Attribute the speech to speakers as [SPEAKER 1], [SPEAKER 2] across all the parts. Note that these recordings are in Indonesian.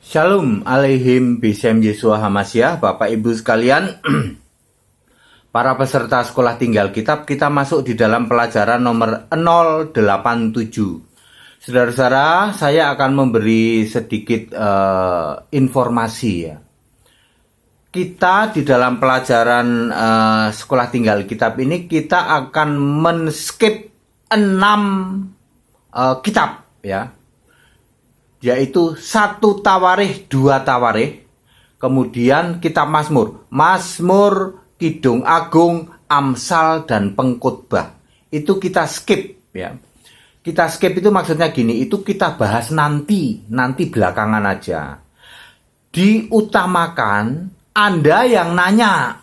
[SPEAKER 1] Shalom alaihim bisem Yesua Hamasyah, Bapak Ibu sekalian, para peserta sekolah tinggal kitab, kita masuk di dalam pelajaran nomor 087. Saudara-saudara, saya akan memberi sedikit informasi ya. Kita di dalam pelajaran sekolah tinggal kitab ini, kita akan men-skip 6 kitab ya. Yaitu 1 Tawarikh, 2 Tawarikh, kemudian kitab Mazmur, Kidung Agung, Amsal, dan Pengkhotbah. Itu kita skip ya. Kita skip itu maksudnya gini, itu kita bahas nanti belakangan aja. Diutamakan Anda yang nanya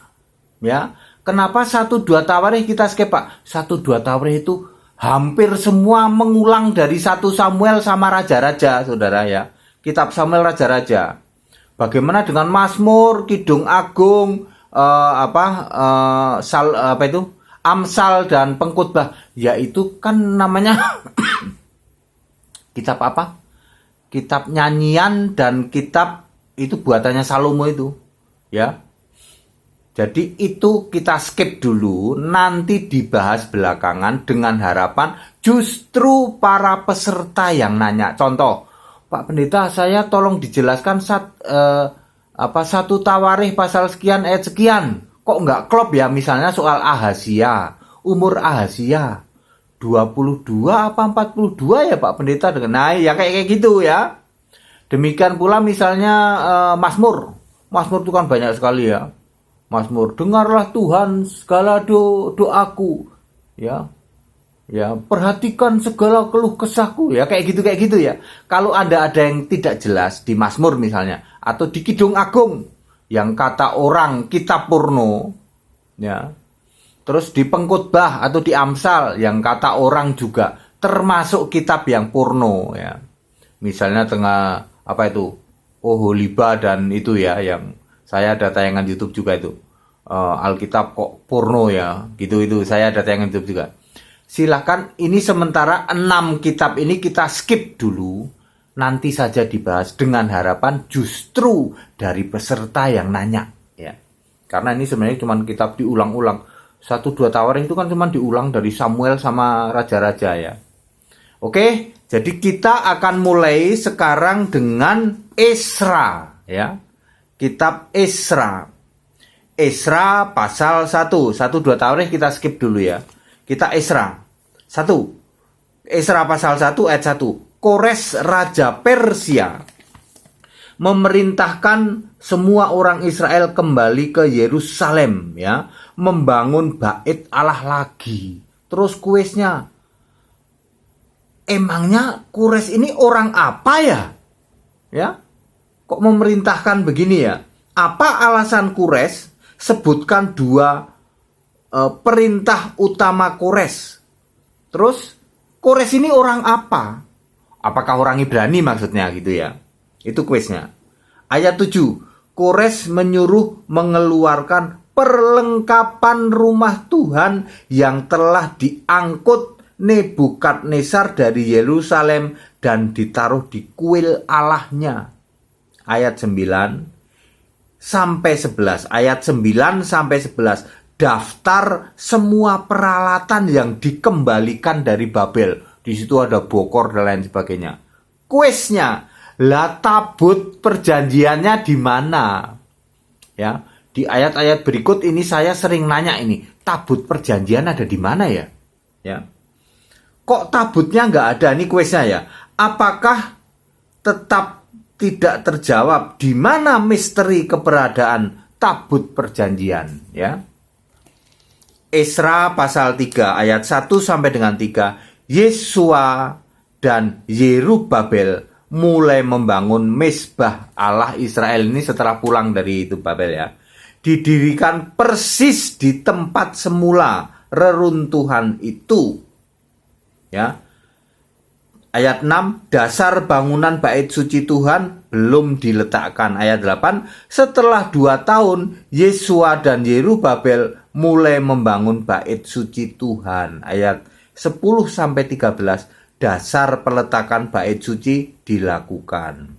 [SPEAKER 1] ya. Kenapa 1, 2 Tawarikh kita skip, Pak? 1, 2 Tawarikh itu hampir semua mengulang dari 1 Samuel sama Raja-Raja, saudara ya. Kitab Samuel Raja-Raja. Bagaimana dengan Mazmur, Kidung Agung, Amsal dan Pengkhotbah? Yaitu kan namanya kitab apa? Kitab nyanyian dan kitab itu buatannya Salomo itu, ya. Jadi itu kita skip dulu, nanti dibahas belakangan dengan harapan justru para peserta yang nanya. Contoh, Pak Pendeta, saya tolong dijelaskan 1 Tawarikh pasal sekian ayat sekian. Kok nggak klop ya, misalnya soal Ahazia, umur Ahazia 22 apa 42 ya Pak Pendeta? Nah ya kayak gitu ya. Demikian pula misalnya Mazmur itu kan banyak sekali ya. Mazmur, dengarlah Tuhan segala doaku ya. Ya, perhatikan segala keluh kesahku ya, kayak gitu ya. Kalau ada yang tidak jelas di Mazmur misalnya, atau di Kidung Agung yang kata orang kitab porno ya. Terus di Pengkhotbah atau di Amsal yang kata orang juga termasuk kitab yang porno ya. Misalnya Oholiba dan itu ya, yang saya ada tayangan YouTube juga itu. Alkitab kok porno ya, gitu saya ada tayangan YouTube juga. Silahkan, ini sementara 6 kitab ini kita skip dulu, nanti saja dibahas dengan harapan justru dari peserta yang nanya ya. Karena ini sebenarnya cuma kitab diulang-ulang. 1, 2 Tawarikh itu kan cuma diulang dari Samuel sama Raja-Raja ya. Oke, jadi kita akan mulai sekarang dengan Esra ya. Kitab Esra pasal 1, 2 Tawarikh kita skip dulu ya. Kita Esra 1. Esra pasal 1 ayat 1. Kores Raja Persia memerintahkan semua orang Israel kembali ke Yerusalem ya, membangun bait Allah lagi. Terus kuisnya, emangnya Kores ini orang apa ya? Ya, kok memerintahkan begini ya? Apa alasan Kores? Sebutkan 2 perintah utama Kores. Terus Kores ini orang apa? Apakah orang Ibrani maksudnya gitu ya? Itu kuisnya. Ayat 7. Kores menyuruh mengeluarkan perlengkapan rumah Tuhan yang telah diangkut Nebukadnezar dari Yerusalem dan ditaruh di kuil Allahnya. Ayat 9 sampai 11, ayat 9 sampai 11, daftar semua peralatan yang dikembalikan dari Babel. Di situ ada bokor dan lain sebagainya. Kuisnya, lah tabut perjanjiannya di mana? Ya, di ayat-ayat berikut ini saya sering nanya ini, tabut perjanjian ada di mana ya? Ya. Kok tabutnya nggak ada? Ini kuisnya ya. Apakah tetap tidak terjawab di mana misteri keberadaan tabut perjanjian ya. Esra pasal 3 ayat 1 sampai dengan 3. Yesua dan Yerubabel mulai membangun mezbah Allah Israel ini setelah pulang dari itu Babel ya. Didirikan persis di tempat semula reruntuhan itu ya. Ayat 6, dasar bangunan bait suci Tuhan belum diletakkan. Ayat 8, setelah 2 tahun, Yesua dan Yerubabel mulai membangun bait suci Tuhan. Ayat 10-13, dasar peletakan bait suci dilakukan.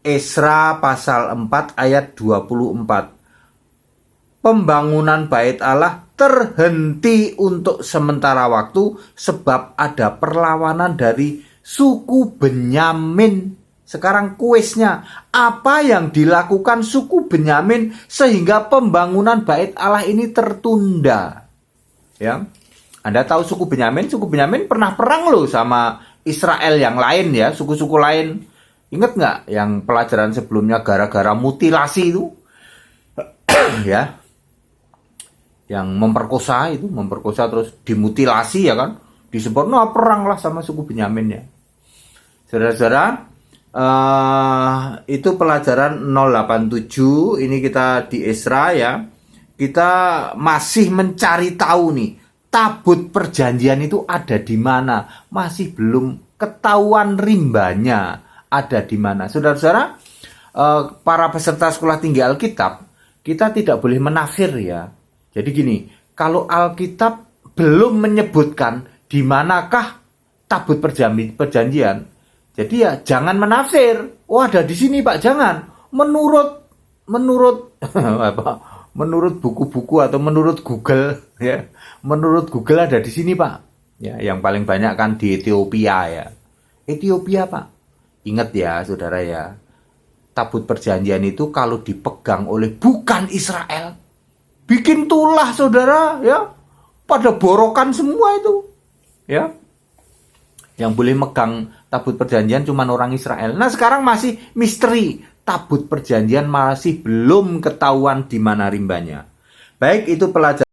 [SPEAKER 1] Esra pasal 4 ayat 24. Pembangunan bait Allah terhenti untuk sementara waktu sebab ada perlawanan dari suku Benyamin. Sekarang kuisnya, apa yang dilakukan suku Benyamin sehingga pembangunan bait Allah ini tertunda? Ya, Anda tahu suku Benyamin? Suku Benyamin pernah perang loh sama Israel yang lain ya, suku-suku lain. Ingat nggak yang pelajaran sebelumnya gara-gara mutilasi itu? Ya, yang memperkosa terus dimutilasi ya kan, disebut perang lah sama suku Benyamin ya. Saudara-saudara, itu pelajaran 087. Ini kita di Esra ya. Kita masih mencari tahu nih, tabut perjanjian itu ada di mana. Masih belum ketahuan rimbanya ada di mana. Saudara-saudara, para peserta sekolah tinggi Alkitab, kita tidak boleh menafsir ya. Jadi gini, kalau Alkitab belum menyebutkan di manakah tabut perjanjian, jadi ya jangan menafsir. Oh, ada di sini Pak, jangan. Menurut apa? Menurut buku-buku atau menurut Google ya. Menurut Google ada di sini Pak. Ya, yang paling banyak kan di Ethiopia ya. Ethiopia Pak. Ingat ya saudara ya. Tabut perjanjian itu kalau dipegang oleh bukan Israel, bikin tulah saudara ya, pada borokan semua itu ya. Yang boleh megang tabut perjanjian cuma orang Israel. Nah sekarang masih misteri, tabut perjanjian masih belum ketahuan di mana rimbanya. Baik, itu pelajaran